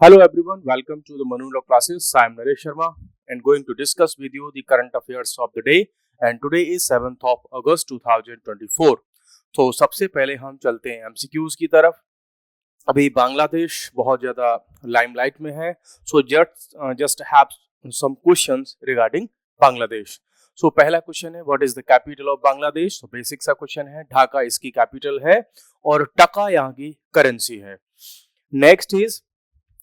Hello everyone, welcome to the Manula classes. I am Naresh Sharma and going to discuss with you the current affairs of the day and today is 7th of August 2024. तो सबसे पहले हम चलते हैं MCQs की तरफ। अभी बांग्लादेश बहुत ज्यादा लाइमलाइट में है, so just have some questions regarding Bangladesh. So पहला क्वेश्चन है what is the capital of Bangladesh. तो बेसिक सा क्वेश्चन है, ढाका इसकी कैपिटल है और टका यहाँ की करेंसी है। Next is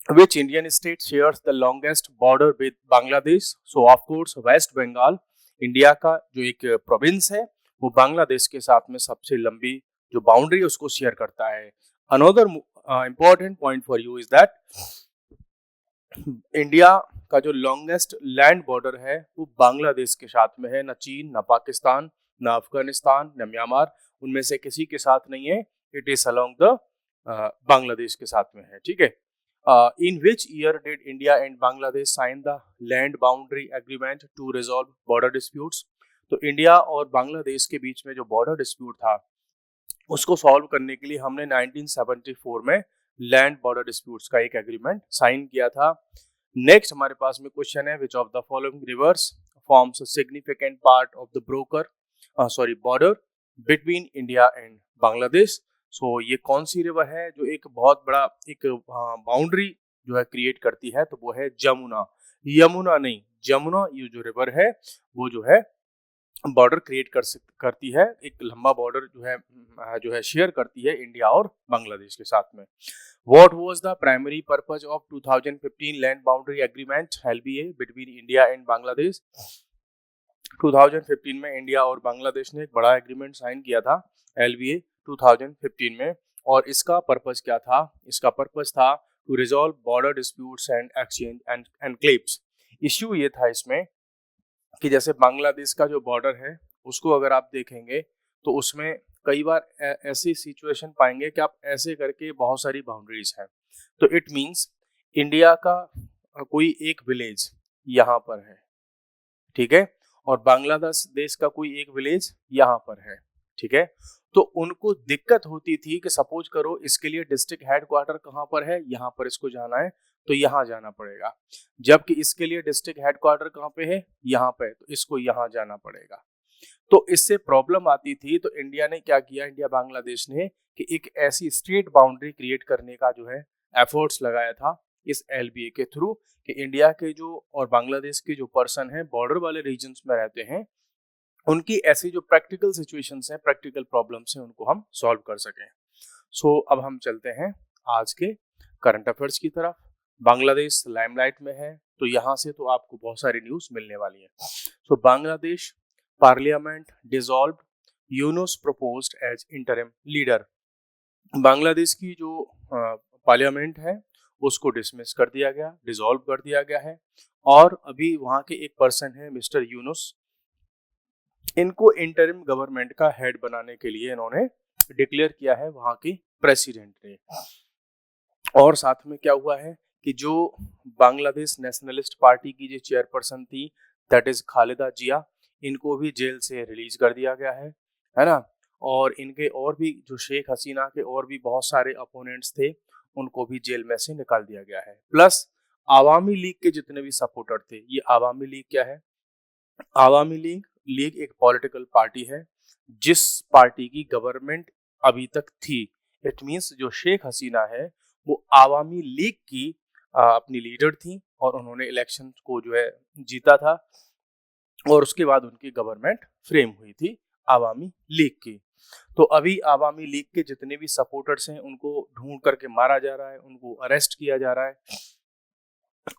which Indian state shares the longest border with Bangladesh? So of course West Bengal, India का जो एक प्रोविंस है वो बांग्लादेश के साथ में सबसे लंबी जो बाउंड्री है उसको शेयर करता है। Another important point for you is that India का जो लॉन्गेस्ट लैंड बॉर्डर है वो बांग्लादेश के साथ में है। न चीन, न पाकिस्तान, न अफगानिस्तान, न म्यांमार, उनमें से किसी के साथ नहीं है। It is along the Bangladesh के साथ में है। ठीक है। In which year did India and Bangladesh sign the land boundary agreement to resolve border disputes? तो इंडिया और बांग्लादेश के बीच में जो बॉर्डर डिस्प्यूट था उसको सॉल्व करने के लिए हमने 1974 में लैंड बॉर्डर डिस्प्यूट्स का एक एग्रीमेंट साइन किया था। नेक्स्ट हमारे पास में क्वेश्चन है, which of the following rivers forms a significant part of the border between India and Bangladesh. So ये कौन सी रिवर है जो एक बहुत बड़ा एक बाउंड्री जो है क्रिएट करती है? तो वो है जमुना। यमुना नहीं, जमुना ये जो रिवर है वो जो है बॉर्डर क्रिएट करती है, एक लंबा बॉर्डर जो है शेयर करती है इंडिया और बांग्लादेश के साथ में। What was the primary purpose of 2015 land boundary agreement LBA between India and Bangladesh? 2015 में इंडिया और बांग्लादेश ने एक बड़ा एग्रीमेंट साइन किया था LBA 2015 में, और इसका पर्पस क्या था? इसका पर्पस था to resolve border disputes and exchange and enclaves. Issue ये था इसमें कि जैसे बांग्लादेश का जो बॉर्डर है उसको अगर आप देखेंगे तो उसमें कई बार ऐसी सिचुएशन पाएंगे कि आप ऐसे करके बहुत सारी बाउंड्रीज हैं। तो इट मींस इंडिया का कोई एक विलेज यहाँ पर है, ठीक है, और बांग्लादेश का कोई एक विलेज यहाँ पर है, ठीक है। तो उनको दिक्कत होती थी कि सपोज करो इसके लिए डिस्ट्रिक्ट हेडक्वार्टर कहाँ पर है, यहाँ पर इसको जाना है तो यहाँ जाना पड़ेगा, जबकि इसके लिए डिस्ट्रिक्ट हेडक्वार्टर कहाँ पे है, यहाँ पे, तो इसको यहाँ जाना पड़ेगा। तो इससे प्रॉब्लम आती थी। तो इंडिया ने क्या किया, इंडिया बांग्लादेश ने कि एक ऐसी स्ट्रेट बाउंड्री क्रिएट करने का जो है एफर्ट्स लगाया था इस एलबीए के थ्रू कि इंडिया के जो और बांग्लादेश के जो पर्सन है बॉर्डर वाले रीजन्स में रहते हैं उनकी ऐसी जो प्रैक्टिकल सिचुएशंस हैं, प्रैक्टिकल प्रॉब्लम्स हैं, उनको हम सॉल्व कर सकें। सो अब हम चलते हैं आज के करंट अफेयर्स की तरफ। बांग्लादेश लाइमलाइट में है तो यहाँ से तो आपको बहुत सारी न्यूज मिलने वाली है। So Bangladesh parliament dissolved, Yunus proposed as interim leader. Bangladesh की जो पार्लियामेंट है उसको डिसमिस कर दिया गया, डिसॉल्व कर दिया गया है, और अभी वहाँ के एक पर्सन है मिस्टर यूनुस, इनको इंटरिम गवर्नमेंट का हेड बनाने के लिए इन्होंने डिक्लेयर किया है वहाँ की प्रेसिडेंट ने। और साथ में क्या हुआ है कि जो बांग्लादेश नेशनलिस्ट पार्टी की जो चेयरपर्सन थी दैट इज खालिदा जिया, इनको भी जेल से रिलीज कर दिया गया है ना। और इनके और भी जो शेख हसीना के और भी बहुत सारे अपोनेंट्स थे उनको भी जेल में से निकाल दिया गया है। प्लस आवामी लीग के जितने भी सपोर्टर थे, ये आवामी लीग क्या है? आवामी लीग एक पॉलिटिकल पार्टी है जिस पार्टी की गवर्नमेंट अभी तक थी। इट मींस जो शेख हसीना है वो आवामी लीग की अपनी लीडर थी और उन्होंने इलेक्शन को जो है जीता था और उसके बाद उनकी गवर्नमेंट फ्रेम हुई थी आवामी लीग की। तो अभी आवामी लीग के जितने भी सपोर्टर्स हैं उनको ढूंढ करके मारा जा रहा है, उनको अरेस्ट किया जा रहा है,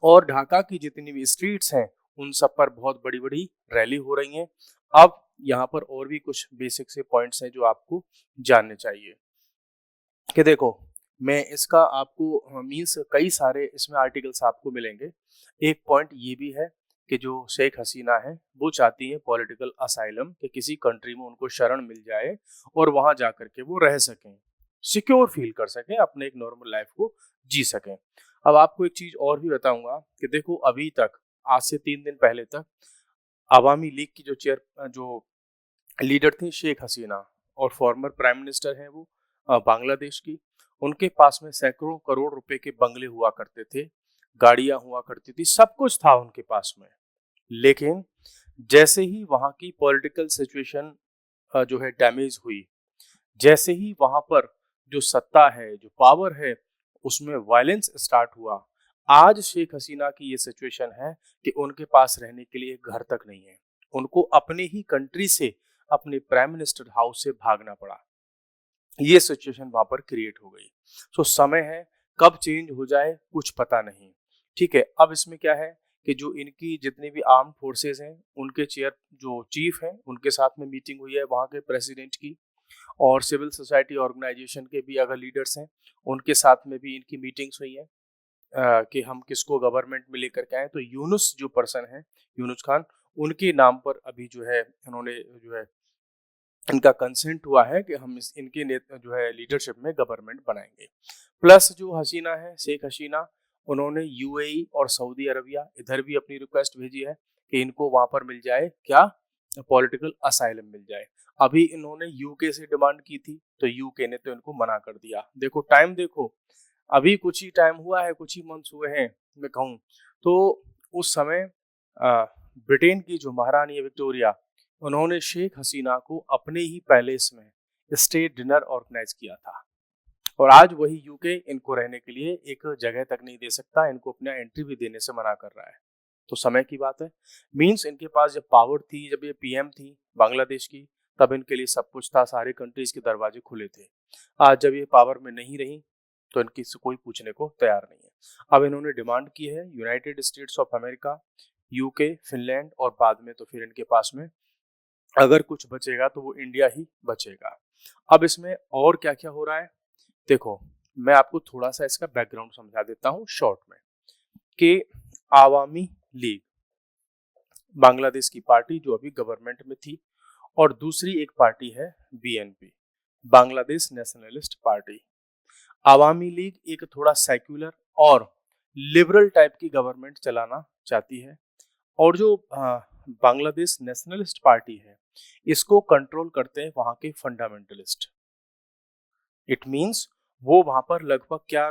और ढाका की जितनी भी स्ट्रीट्स हैं उन सब पर बहुत बड़ी बड़ी रैली हो रही हैं। अब यहाँ पर और भी कुछ बेसिक से पॉइंट्स हैं जो आपको जानने चाहिए कि देखो, मैं इसका आपको मीन्स कई सारे इसमें आर्टिकल्स आपको मिलेंगे। एक पॉइंट ये भी है कि जो शेख हसीना है वो चाहती है पॉलिटिकल असाइलम, कि किसी कंट्री में उनको शरण मिल जाए और वहां जा करके वो रह सकें, सिक्योर फील कर सकें, अपने एक नॉर्मल लाइफ को जी सकें। अब आपको एक चीज और भी बताऊंगा कि देखो, अभी तक आज से 3 दिन पहले तक आवामी लीग की जो लीडर थी शेख हसीना और फॉर्मर प्राइम मिनिस्टर हैं वो बांग्लादेश की, उनके पास में सैकड़ों करोड़ रुपए के बंगले हुआ करते थे, गाड़ियां हुआ करती थी, सब कुछ था उनके पास में। लेकिन जैसे ही वहां की पॉलिटिकल सिचुएशन जो है डैमेज हुई, जैसे ही वहां पर जो सत्ता है, जो पावर है, उसमें वायलेंस स्टार्ट हुआ, आज शेख हसीना की ये सिचुएशन है कि उनके पास रहने के लिए घर तक नहीं है। उनको अपने ही कंट्री से, अपने प्राइम मिनिस्टर हाउस से भागना पड़ा। ये सिचुएशन वहां पर क्रिएट हो गई। सो समय है, कब चेंज हो जाए कुछ पता नहीं। ठीक है, अब इसमें क्या है कि जो इनकी जितनी भी आर्म फोर्सेस हैं, उनके चेयर जो चीफ हैं, उनके साथ में मीटिंग हुई है वहाँ के प्रेसिडेंट की, और सिविल सोसाइटी ऑर्गेनाइजेशन के भी अगर लीडर्स हैं, उनके साथ में भी इनकी मीटिंग्स हुई हैं कि हम किसको गवर्नमेंट में लेकर के आए। तो यूनुस जो पर्सन है, यूनुस खान, उनके नाम पर अभी जो है इन्होंने जो है इनका कंसेंट हुआ है कि हम इनके जो है लीडरशिप में गवर्नमेंट बनाएंगे। प्लस जो हसीना है, शेख हसीना, उन्होंने यूएई और सऊदी अरबिया इधर भी अपनी रिक्वेस्ट भेजी है कि इनको वहां पर मिल जाए क्या, पॉलिटिकल असाइलम मिल जाए। अभी इन्होंने यूके से डिमांड की थी, तो यूके ने तो इनको मना कर दिया। देखो टाइम देखो, अभी कुछ ही टाइम हुआ है, कुछ ही मंथ्स हुए हैं मैं कहूँ तो। उस समय ब्रिटेन की जो महारानी है विक्टोरिया, उन्होंने शेख हसीना को अपने ही पैलेस में स्टेट डिनर ऑर्गेनाइज किया था। और आज वही यूके इनको रहने के लिए एक जगह तक नहीं दे सकता, इनको अपना एंट्री भी देने से मना कर रहा है। तो समय की बात है। मींस इनके पास जब पावर थी, जब ये पीएम थी बांग्लादेश की, तब इनके लिए सब कुछ था, सारे कंट्रीज के दरवाजे खुले थे। आज जब ये पावर में नहीं रही, तो इनकी से कोई पूछने को तैयार नहीं है। अब इन्होंने डिमांड की है United states of America, UK, Finland, और बाद में तो फिर इनके पास में अगर कुछ बचेगा तो वो इंडिया ही बचेगा। अब इसमें और क्या क्या हो रहा है देखो, मैं आपको थोड़ा सा इसका बैकग्राउंड समझा देता हूँ शॉर्ट में कि आवामी लीग बांग्लादेश की पार्टी जो अभी गवर्नमेंट में थी, और दूसरी एक पार्टी है BNP, Bangladesh nationalist party. Awami league एक थोड़ा सेक्युलर और लिबरल टाइप की गवर्नमेंट चलाना चाहती है, और जो बांग्लादेश नेशनलिस्ट पार्टी है, इसको कंट्रोल करते हैं वहां के फंडामेंटलिस्ट। इट मींस वो वहां पर लगभग क्या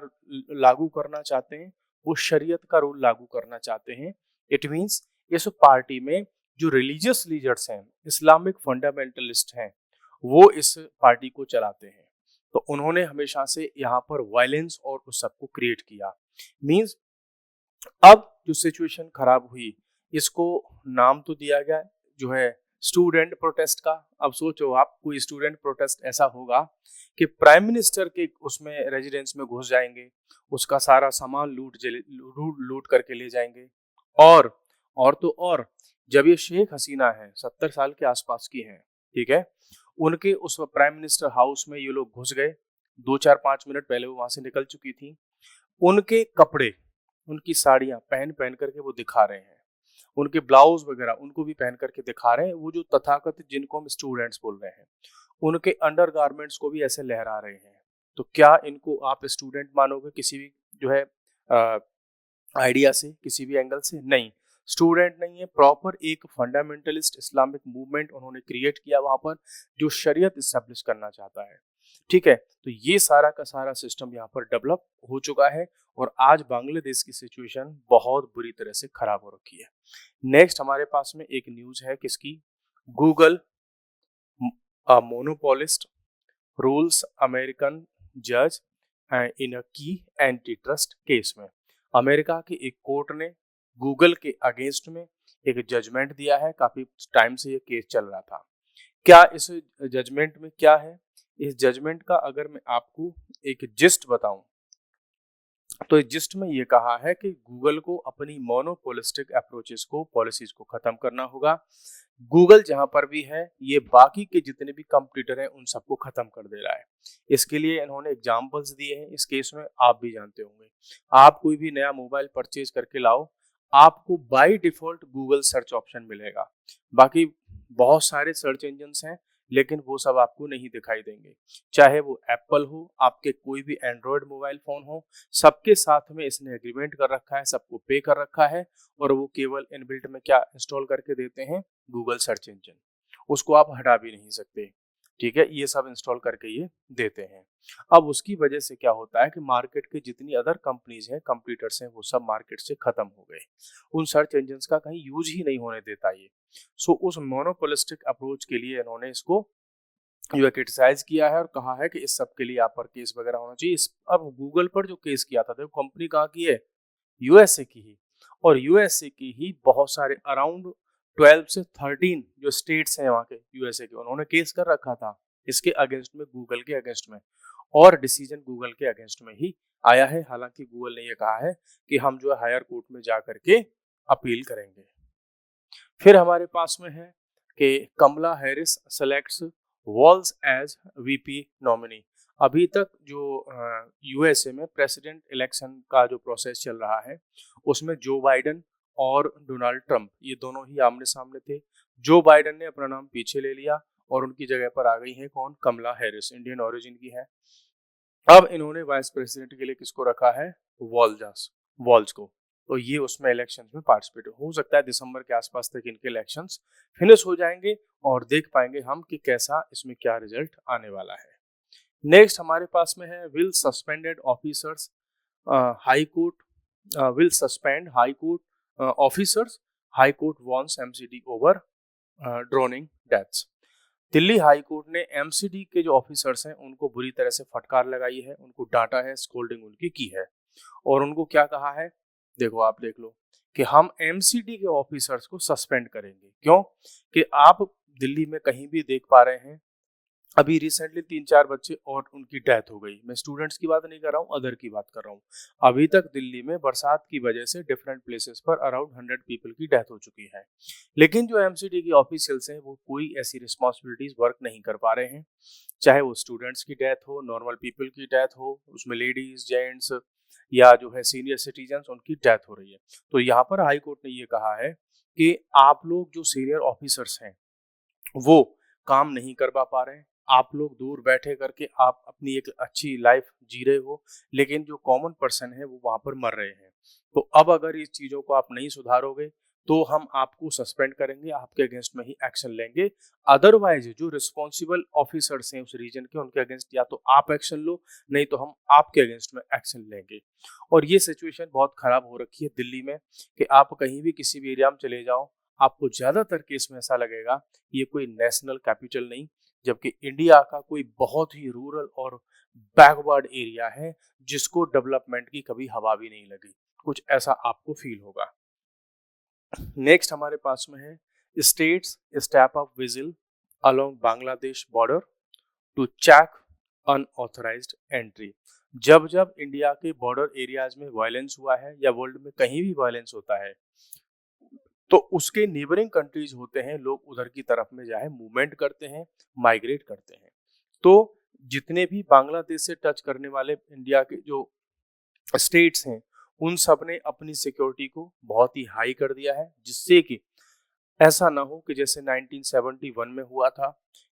लागू करना चाहते हैं, वो शरीयत का रूल लागू करना चाहते हैं। इट मींस इस पार्टी में जो रिलीजियस लीडर्स हैं, इस्लामिक फंडामेंटलिस्ट हैं, वो इस पार्टी को चलाते हैं। तो उन्होंने हमेशा से यहाँ पर वायलेंस और उस सबको क्रिएट किया। मींस अब जो सिचुएशन खराब हुई, इसको नाम तो दिया गया जो है स्टूडेंट प्रोटेस्ट का। अब सोचो आप, कोई स्टूडेंट प्रोटेस्ट ऐसा होगा कि प्राइम मिनिस्टर के उसमें रेजिडेंस में घुस जाएंगे, उसका सारा सामान लूट करके ले जाएंगे। और जब ये शेख हसीना है, 70 साल के आसपास की हैं, ठीक है, उनके उस प्राइम मिनिस्टर हाउस में ये लोग घुस गए। 2-4-5 मिनट पहले वो वहां से निकल चुकी थी। उनके कपड़े, उनकी साड़ियां पहन पहन करके वो दिखा रहे हैं, उनके ब्लाउज वगैरह उनको भी पहन करके दिखा रहे हैं। वो जो तथाकथित जिनको हम स्टूडेंट्स बोल रहे हैं, उनके अंडर गारमेंट्स को भी ऐसे लहरा रहे हैं। तो क्या इनको आप स्टूडेंट मानोगे किसी भी जो है आइडिया से, किसी भी एंगल से? नहीं, स्टूडेंट नहीं है, प्रॉपर एक फंडामेंटलिस्ट इस्लामिक मूवमेंट उन्होंने क्रिएट किया वहां पर, जो शरीयत इस्टेब्लिश करना चाहता है। ठीक है, तो ये सारा का सारा सिस्टम यहाँ पर डेवलप हो चुका है, और आज बांग्लादेश की सिचुएशन बहुत बुरी तरह से खराब हो रखी है। नेक्स्ट हमारे पास में एक न्यूज है किसकी, गूगल मोनोपोलिस्ट रूल्स अमेरिकन जज इन अ की एंटी ट्रस्ट केस में। अमेरिका की एक कोर्ट ने गूगल के अगेंस्ट में एक जजमेंट दिया है। काफी टाइम से ये केस चल रहा था। क्या इस जजमेंट में क्या है, इस जजमेंट का अगर मैं आपको एक जिस्ट बताऊं, तो जिस्ट में ये कहा है कि गूगल को अपनी मोनोपोलिस्टिक अप्रोचेस को, पॉलिसीज को खत्म करना होगा। गूगल जहां पर भी है, ये बाकी के जितने भी कंपटीटर हैं उन सबको खत्म कर दे रहा है। इसके लिए इन्होंने एग्जांपल्स दिए हैं इस केस में, आप भी जानते होंगे। आप कोई भी नया मोबाइल परचेज करके लाओ, आपको by default Google search option मिलेगा। बाकी बहुत सारे सर्च इंजन्स हैं, लेकिन वो सब आपको नहीं दिखाई देंगे। चाहे वो एप्पल हो, आपके कोई भी एंड्रॉयड मोबाइल फोन हो, सबके साथ में इसने एग्रीमेंट कर रखा है, सबको पे कर रखा है, और वो केवल इनबिल्ट में क्या इंस्टॉल करके देते हैं, गूगल सर्च इंजन। उसको आप हटा भी नहीं सकते। ठीक है, ये सब इंस्टॉल करके ये देते हैं। अब उसकी वजह से क्या होता है कि मार्केट के जितनी अदर कंपनीज हैं, कंपटीटर्स हैं, वो सब मार्केट से खत्म हो गए। उन सर्च इंजन्स का कहीं यूज ही नहीं होने देता ये। सो उस मोनोपोलिस्टिक अप्रोच के लिए इन्होंने इसको जो है क्रिटिसाइज किया है और कहा है कि इस सब के लिए आप पर केस वगैरह होना चाहिए। अब गूगल पर जो केस किया था, देखो कंपनी कहाँ की है, यूएसए की ही, और यूएसए की ही बहुत सारे अराउंड 12 से 13 जो स्टेट्स हैं वहाँ के यूएसए के, उन्होंने केस कर रखा था इसके अगेंस्ट में, गूगल के अगेंस्ट में, और डिसीजन गूगल के अगेंस्ट में ही आया है। हालांकि गूगल ने ये कहा है कि हम जो है हायर कोर्ट में जा करके अपील करेंगे। फिर हमारे पास में है कि Kamala Harris selects Walz as VP nominee. अभी तक जो यूएसए में प्रेसिडेंट इलेक्शन का जो प्रोसेस चल रहा है, उसमें जो बाइडेन और डोनाल्ड ट्रंप ये दोनों ही आमने सामने थे। जो बाइडेन ने अपना नाम पीछे ले लिया और उनकी जगह पर आ गई है कौन, कमला हैरिस, इंडियन ओरिजिन की है। अब इन्होंने वाइस प्रेसिडेंट के लिए किसको रखा है, वॉल्स को। तो ये उसमें इलेक्शंस में पार्टिसिपेट हो सकता है दिसंबर के आसपास तक इनके इलेक्शंस फिनिश हो जाएंगे और देख पाएंगे हम कि कैसा इसमें क्या रिजल्ट आने वाला है। नेक्स्ट हमारे पास में है will suspended officers high court will suspend high court officers, high court warns MCD over drowning deaths. Delhi high court ने एमसीडी के जो ऑफिसर्स हैं उनको बुरी तरह से फटकार लगाई है, उनको डांटा है, स्कोल्डिंग उनकी की है, और उनको क्या कहा है, देखो आप देख लो कि हम एमसीडी के ऑफिसर्स को सस्पेंड करेंगे। क्यों कि आप दिल्ली में कहीं भी देख पा रहे हैं, अभी रिसेंटली 3-4 बच्चे और उनकी डेथ हो गई। मैं स्टूडेंट्स की बात नहीं कर रहा हूँ, अदर की बात कर रहा हूँ। अभी तक दिल्ली में बरसात की वजह से डिफरेंट प्लेसेस पर अराउंड 100 पीपल की डेथ हो चुकी है, लेकिन जो एमसीडी की ऑफिशियल्स हैं वो कोई ऐसी रिस्पॉन्सिबिलिटीज वर्क नहीं कर पा रहे हैं। चाहे वो स्टूडेंट्स की डेथ हो, नॉर्मल पीपल की डेथ हो, उसमें लेडीज, जेंट्स या जो है सीनियर सिटीजन, उनकी डेथ हो रही है। तो यहाँ पर हाई कोर्ट ने ये कहा है कि आप लोग जो सीनियर ऑफिसर्स हैं वो काम नहीं कर पा रहे हैं, आप लोग दूर बैठे करके आप अपनी एक अच्छी लाइफ जी रहे हो, लेकिन जो कॉमन पर्सन है वो वहां पर मर रहे हैं। तो अब अगर इस चीजों को आप नहीं सुधारोगे तो हम आपको सस्पेंड करेंगे, आपके अगेंस्ट में ही एक्शन लेंगे। अदरवाइज जो रिस्पॉन्सिबल ऑफिसर्स हैं उस रीजन के, उनके अगेंस्ट या तो आप एक्शन लो, नहीं तो हम आपके अगेंस्ट में एक्शन लेंगे। और ये सिचुएशन बहुत खराब हो रखी है दिल्ली में कि आप कहीं भी किसी भी एरिया में चले जाओ, आपको ज्यादातर केस में ऐसा लगेगा ये कोई नेशनल कैपिटल नहीं, जबकि इंडिया का कोई बहुत ही रूरल और बैकवर्ड एरिया है जिसको डेवलपमेंट की कभी हवा भी नहीं लगी, कुछ ऐसा आपको फील होगा। नेक्स्ट हमारे पास में है states step up vigil along Bangladesh border to check unauthorised entry. जब जब इंडिया के बॉर्डर एरियाज में वायलेंस हुआ है या वर्ल्ड में कहीं भी वायलेंस होता है, तो उसके नेबरिंग कंट्रीज होते हैं, लोग उधर की तरफ में जाए मूवमेंट करते हैं, माइग्रेट करते हैं। तो जितने भी बांग्लादेश से टच करने वाले इंडिया के जो स्टेट्स हैं, उन सब ने अपनी सिक्योरिटी को बहुत ही हाई कर दिया है, जिससे कि ऐसा ना हो कि जैसे 1971 में हुआ था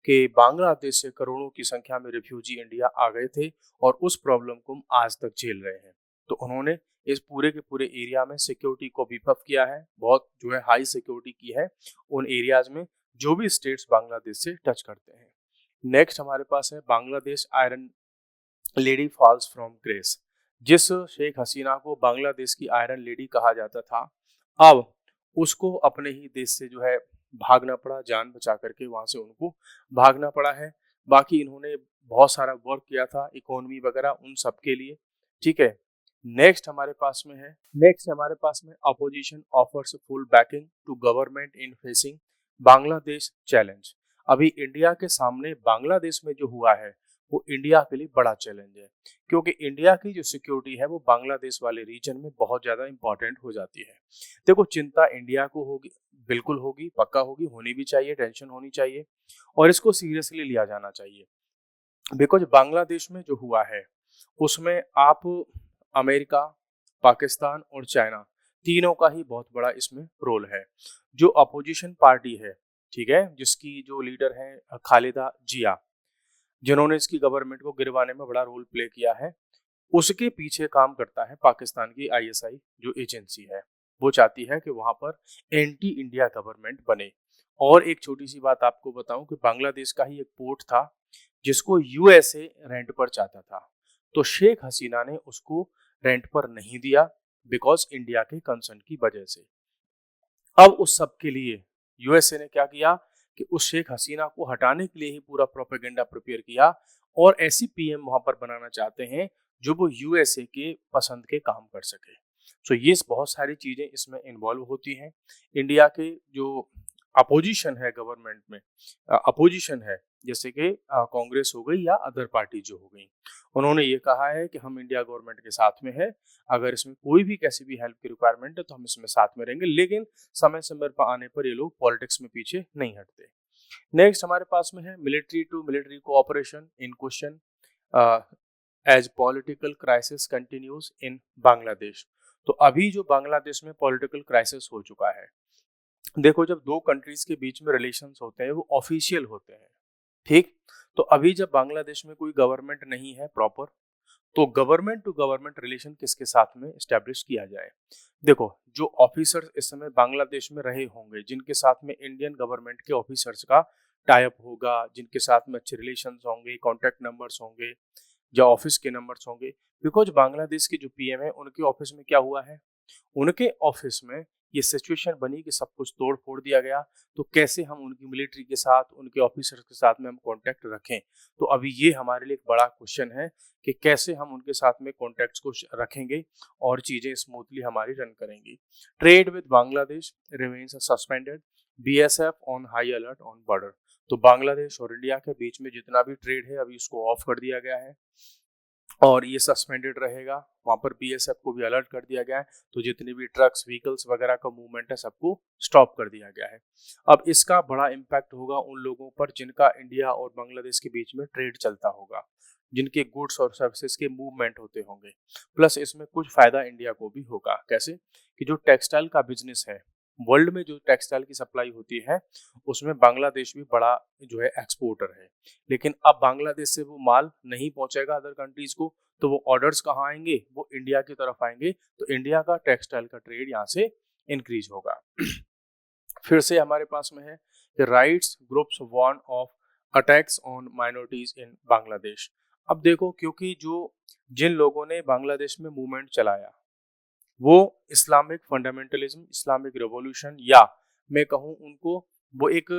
कि बांग्लादेश से करोड़ों की संख्या में रिफ्यूजी इंडिया आ गए थे और उस प्रॉब्लम को हम आज तक झेल रहे हैं। तो उन्होंने इस पूरे के पूरे एरिया में सिक्योरिटी को बीफ अप किया है, बहुत जो है हाई सिक्योरिटी की है उन एरियाज में जो भी स्टेट्स बांग्लादेश से टच करते हैं। नेक्स्ट हमारे पास है Bangladesh iron lady falls from grace. जिस शेख हसीना को बांग्लादेश की आयरन लेडी कहा जाता था, अब उसको अपने ही देश से जो है भागना पड़ा, जान बचा करके वहां से उनको भागना पड़ा है। बाकी इन्होंने बहुत सारा वर्क किया था इकोनॉमी वगैरह उन सब के लिए, ठीक है। नेक्स्ट हमारे पास में opposition offers full backing to government in facing Bangladesh challenge. अभी इंडिया के सामने बांग्लादेश में जो हुआ है वो इंडिया के लिए बड़ा चैलेंज है, क्योंकि इंडिया की जो सिक्योरिटी है वो बांग्लादेश वाले रीजन में बहुत ज्यादा इंपॉर्टेंट हो जाती है। देखो चिंता इंडिया को होगी, बिल्कुल होगी, पक्का होगी, होनी भी चाहिए, टेंशन होनी चाहिए और इसको सीरियसली लिया जाना चाहिए। बिकॉज बांग्लादेश में जो हुआ है उसमें आप अमेरिका, पाकिस्तान और चाइना तीनों का ही बहुत बड़ा इसमें रोल है। जो अपोजिशन पार्टी है, ठीक है, जिसकी जो लीडर है खालिदा जिया, जिन्होंने इसकी गवर्नमेंट को गिरवाने में बड़ा रोल प्ले किया है, उसके पीछे काम करता है पाकिस्तान की आईएसआई जो एजेंसी है। वो चाहती है कि वहां पर एंटी इंडिया गवर्नमेंट बने और एक छोटी सी बात आपको बताऊं कि बांग्लादेश का ही एक पोर्ट था जिसको यूएसए रेंट पर चाहता था, तो शेख हसीना ने उसको रेंट पर नहीं दिया बिकॉज इंडिया के कंसर्न की वजह से। अब उस सब के लिए यूएसए ने क्या किया कि उस शेख हसीना को हटाने के लिए ही पूरा प्रोपेगेंडा प्रिपेयर किया और ऐसी पीएम वहां पर बनाना चाहते हैं जो वो यूएसए के पसंद के काम कर सके। सो ये बहुत सारी चीजें इसमें इन्वॉल्व होती हैं। इंडिया के जो अपोजिशन है गवर्नमेंट में, अपोजिशन है जैसे कि कांग्रेस हो गई या अदर पार्टी जो हो गई, उन्होंने ये कहा है कि हम इंडिया गवर्नमेंट के साथ में है, अगर इसमें कोई भी कैसी भी हेल्प की रिक्वायरमेंट है तो हम इसमें साथ में रहेंगे, लेकिन समय समय पर आने पर ये लोग पॉलिटिक्स में पीछे नहीं हटते। नेक्स्ट हमारे पास में है military to military cooperation in question as political crisis continues in Bangladesh. तो अभी जो बांग्लादेश में पॉलिटिकल क्राइसिस हो चुका है, देखो जब दो कंट्रीज के बीच में रिलेशंस होते हैं वो ऑफिशियल होते हैं, ठीक। तो अभी जब बांग्लादेश में कोई गवर्नमेंट नहीं है प्रॉपर, तो गवर्नमेंट टू गवर्नमेंट रिलेशन किसके साथ में स्टैब्लिश किया जाए। देखो जो ऑफिसर्स इस समय बांग्लादेश में रहे होंगे, जिनके साथ में इंडियन गवर्नमेंट के ऑफिसर्स का टाई अप होगा, जिनके साथ में अच्छे रिलेशंस होंगे, कॉन्टैक्ट नंबर्स होंगे या ऑफिस के नंबर्स होंगे, बिकॉज बांग्लादेश के जो पीएम है उनके ऑफिस में क्या हुआ है, उनके ऑफिस में ये सिचुएशन बनी कि सब कुछ तोड़ फोड़ दिया गया, तो कैसे हम उनकी मिलिट्री के साथ, उनके ऑफिसर्स के साथ में हम कांटेक्ट रखें। तो अभी ये हमारे लिए एक बड़ा क्वेश्चन है कि कैसे हम उनके साथ में कॉन्टैक्ट्स को रखेंगे और चीजें स्मूथली हमारी रन करेंगी। Trade with Bangladesh remains suspended, BSF on high alert on border. तो बांग्लादेश और इंडिया के बीच में जितना भी ट्रेड है अभी उसको ऑफ कर दिया गया है और ये सस्पेंडेड रहेगा। वहां पर बीएसएफ को भी अलर्ट कर दिया गया है, तो जितने भी ट्रक्स व्हीकल्स वगैरह का मूवमेंट है सबको स्टॉप कर दिया गया है। अब इसका बड़ा इम्पैक्ट होगा उन लोगों पर जिनका इंडिया और बांग्लादेश के बीच में ट्रेड चलता होगा, जिनके गुड्स और सर्विसेज के मूवमेंट होते होंगे। प्लस इसमें कुछ फायदा इंडिया को भी होगा, कैसे कि जो टेक्सटाइल का बिजनेस है, वर्ल्ड में जो टेक्सटाइल की सप्लाई होती है उसमें बांग्लादेश भी बड़ा जो है एक्सपोर्टर है, लेकिन अब बांग्लादेश से वो माल नहीं पहुंचेगा अदर कंट्रीज को, तो वो ऑर्डर्स कहाँ आएंगे, वो इंडिया की तरफ आएंगे, तो इंडिया का टेक्सटाइल का ट्रेड यहाँ से इंक्रीज होगा। फिर से हमारे पास में है कि rights groups warn of attacks on minorities in Bangladesh. अब देखो क्योंकि जो जिन लोगों ने बांग्लादेश में मूवमेंट चलाया वो इस्लामिक फंडामेंटलिज्म, इस्लामिक रेवोल्यूशन, या मैं कहूँ उनको वो एक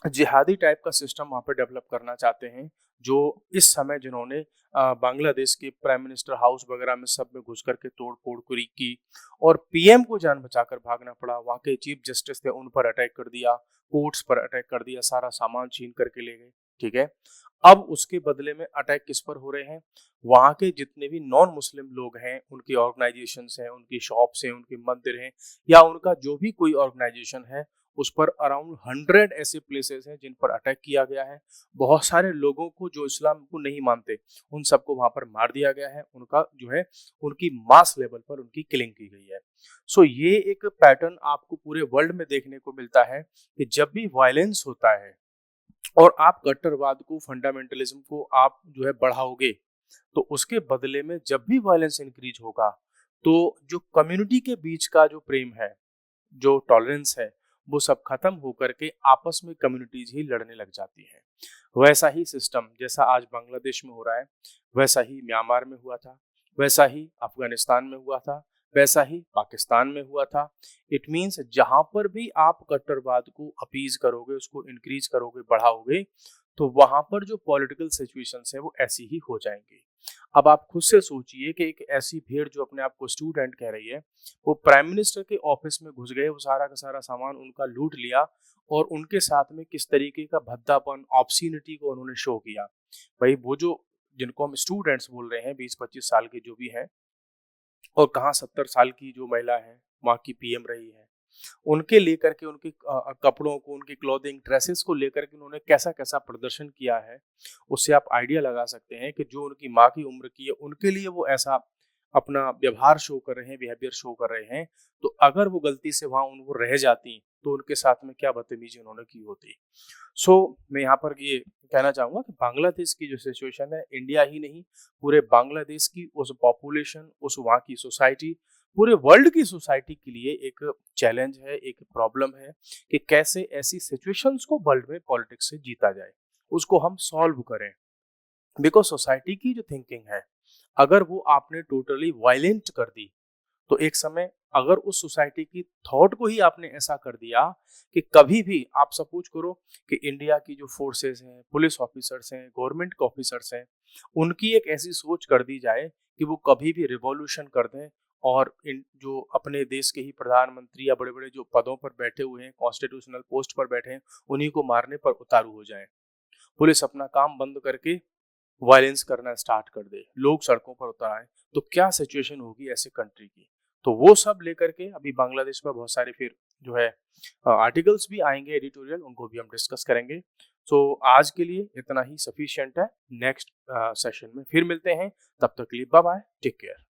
जिहादी टाइप का सिस्टम वहाँ पे डेवलप करना चाहते हैं, जो इस समय जिन्होंने बांग्लादेश के प्राइम मिनिस्टर हाउस वगैरह में सब में घुस करके तोड़ फोड़ की और पीएम को जान बचाकर भागना पड़ा, वहाँ के चीफ जस्टिस थे उन पर अटैक कर दिया, कोर्ट्स पर अटैक कर दिया, सारा सामान छीन करके ले गए, ठीक है। अब उसके बदले में अटैक किस पर हो रहे हैं, वहाँ के जितने भी नॉन मुस्लिम लोग हैं, उनकी ऑर्गेनाइजेशंस हैं, उनकी शॉप्स हैं, उनके मंदिर हैं, या उनका जो भी कोई ऑर्गेनाइजेशन है उस पर अराउंड 100 ऐसे प्लेसेस हैं जिन पर अटैक किया गया है। बहुत सारे लोगों को जो इस्लाम को नहीं मानते उन सबको वहां पर मार दिया गया है, उनका जो है उनकी मास लेवल पर उनकी किलिंग की गई है। सो ये एक पैटर्न आपको पूरे वर्ल्ड में देखने को मिलता है कि जब भी वायलेंस होता है और आप कट्टरवाद को, फंडामेंटलिज्म को आप जो है बढ़ाओगे, तो उसके बदले में जब भी वायलेंस इंक्रीज होगा तो जो कम्युनिटी के बीच का जो प्रेम है, जो टॉलरेंस है, वो सब खत्म होकर के आपस में कम्युनिटीज ही लड़ने लग जाती हैं। वैसा ही सिस्टम जैसा आज बांग्लादेश में हो रहा है, वैसा ही म्यांमार में हुआ था, वैसा ही अफगानिस्तान में हुआ था, वैसा ही पाकिस्तान में हुआ था। इट मीन्स जहां पर भी आप कट्टरवाद को अपीज करोगे, उसको इंक्रीज करोगे, बढ़ाओगे, तो वहां पर जो पॉलिटिकल सिचुएशंस है वो ऐसी ही हो जाएंगी। अब आप खुद से सोचिए कि एक ऐसी भीड़ जो अपने आप को स्टूडेंट कह रही है, वो प्राइम मिनिस्टर के ऑफिस में घुस गए, वो सारा का सारा सामान उनका लूट लिया और उनके साथ में किस तरीके का भद्दापन, ऑब्सीनिटी को उन्होंने शो किया। भाई वो जो जिनको हम स्टूडेंट्स बोल रहे हैं, 20-25 साल के जो भी हैं, और कहाँ 70 साल की जो महिला है वहाँ की पीएम रही है, उनके लेकर के, उनके कपड़ों को, उनकी क्लोथिंग, ड्रेसेस को लेकर के उन्होंने कैसा कैसा प्रदर्शन किया है, उससे आप आइडिया लगा सकते हैं कि जो उनकी माँ की उम्र की है उनके लिए वो ऐसा अपना व्यवहार शो कर रहे हैं, बिहेवियर शो कर रहे हैं। तो अगर वो गलती से वहां उनको रह जाती तो उनके साथ में क्या बदतमीजी उन्होंने की होती। सो मैं यहाँ पर ये कहना चाहूंगा कि बांग्लादेश की जो सिचुएशन है, इंडिया ही नहीं पूरे बांग्लादेश की उस पॉपुलेशन, उस वहाँ की सोसाइटी, पूरे वर्ल्ड की सोसाइटी के लिए एक चैलेंज है, एक प्रॉब्लम है कि कैसे ऐसी सिचुएशंस को वर्ल्ड में पॉलिटिक्स से जीता जाए, उसको हम सॉल्व करें। बिकॉज सोसाइटी की जो थिंकिंग है, अगर वो आपने टोटली वायलेंट कर दी, तो एक समय अगर उस सोसाइटी की थॉट को ही आपने ऐसा कर दिया कि कभी भी आप सपोज करो कि इंडिया की जो फोर्सेस हैं, पुलिस ऑफिसर्स हैं, गवर्नमेंट के ऑफिसर्स हैं, उनकी एक ऐसी सोच कर दी जाए कि वो कभी भी रिवॉल्यूशन कर दें और इन जो अपने देश के ही प्रधानमंत्री या बड़े बड़े जो पदों पर बैठे हुए हैं, कॉन्स्टिट्यूशनल पोस्ट पर बैठे हैं, उन्हीं को मारने पर उतारू हो जाए, पुलिस अपना काम बंद करके वायलेंस करना स्टार्ट कर दे, लोग सड़कों पर उतर आए, तो क्या सिचुएशन होगी ऐसे कंट्री की। तो वो सब लेकर के अभी बांग्लादेश पर बहुत सारे फिर जो है आर्टिकल्स भी आएंगे, एडिटोरियल, उनको भी हम डिस्कस करेंगे। सो आज के लिए इतना ही सफिशिएंट है। नेक्स्ट सेशन में फिर मिलते हैं, तब तक के लिए बाय बाय, टेक केयर।